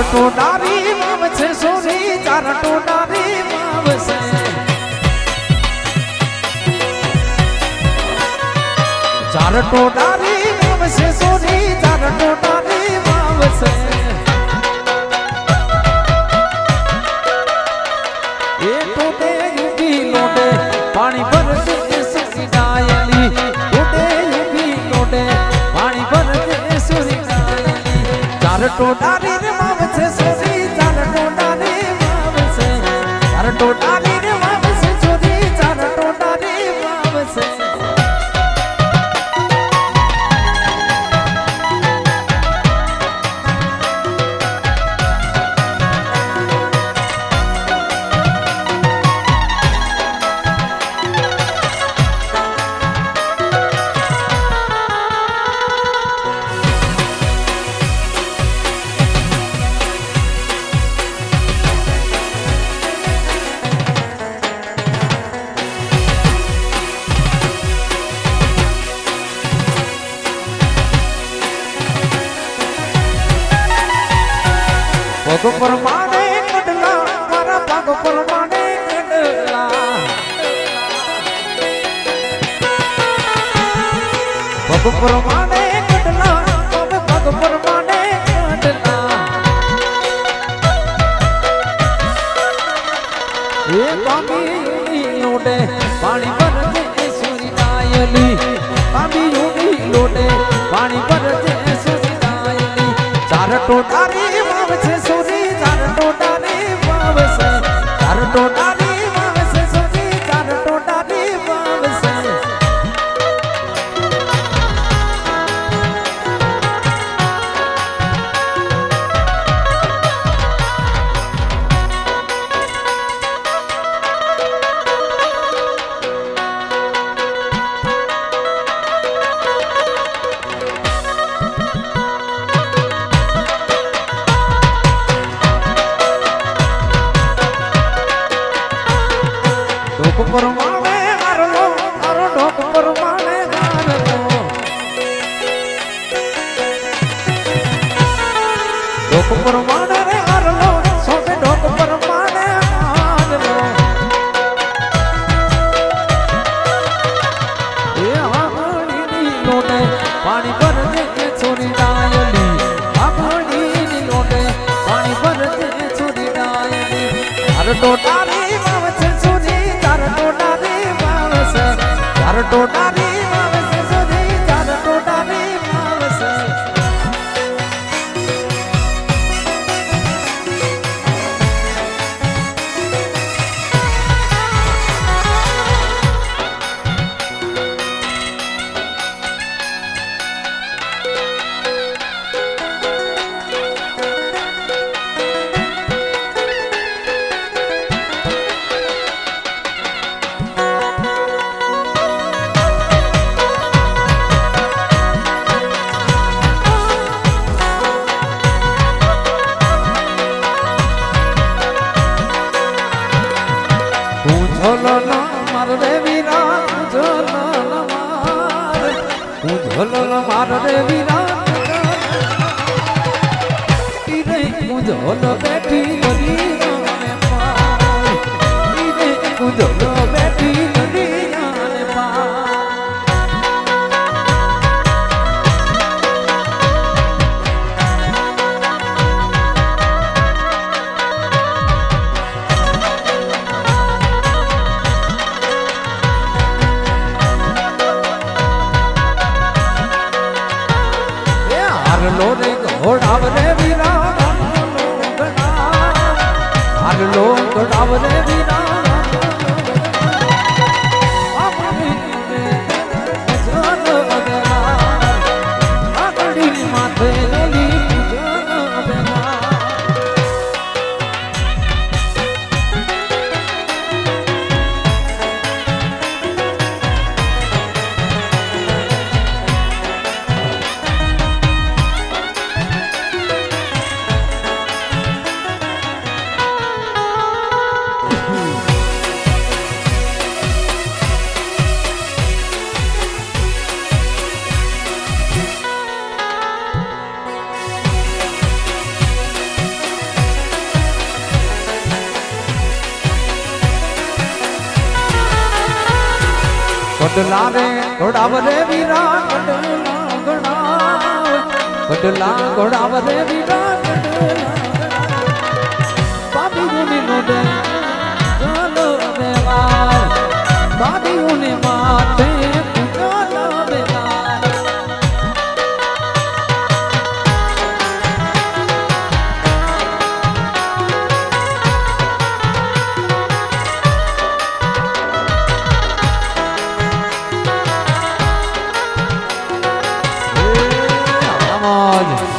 ટોડારી માવ છે સોરી ચાર ટોડારી માવ છે ચાર ટોડારી માવ છે સોરી ચાર ટોડારી માવ છે એ ટોડે યુગી લોડે પાણી ભરજે સુરી ડાયલી ટોડે યુગી લોડે પાણી ભરજે સુરી ડાયલી ચાર ટોડારી રે માવ છે સોરી ચાર ટોડારી માવ છે ચાર ટોડારી રે માવ છે સોરી ચાર ટોડારી માવ છે પગ પરમાણે કડલા મારા પગ પરમાણે કડલા પગ પરમાણે કડલા પગ પરમાણે કડલા એ પામી લોડે પાણી ભરજે સુરી ડાયલી પામી લોડે પાણી ભરજે સુરી ડાયલી ચાર ટોટારી માવ છે સોરી ચાર ટોટારી માવ છે ચાર ટોટારી માવ છે સોરી ચાર ટોટારી માવ છે ઢોક પરમાણે હારલો હારો ઢોક પરમાણે હારલો ઢોક પરમાણે રે હારલો સોમે ઢોક પરમાણે હારલો એ આંગળીની લોટે પાણી ભરજે છોરી ડાયલી આંગળીની લોટે પાણી ભરજે છોરી ડાયલી હાર ટોટારી માવ છે સોરી ચાર ટોટારી માવ છે ચાર ટોટારી માવ છે સોરી ચાર ટોટારી માવ છે ઝોલનો માર રે વીરા ઝોલનો માર હું ઝોલનો માર રે વીરા ઈરે હું ઝોલ બેઠી ગલી ને પાર ઈરે હું ઝોલ બેઠી ગલી ને પાર હારલો રે ઘોડાવ રે વીરા હારલો ઘોડાવ રે વીરા માથે ગઢલા રે ઘોડાવ રે વીરા ગઢલા ઘોડાવ ગઢલા ઘોડાવ રે વીરા ગઢલા બાબી ગુની નો દે ચાલો દેવા બાબી ગુની માથે ચાલો દેવા મોજ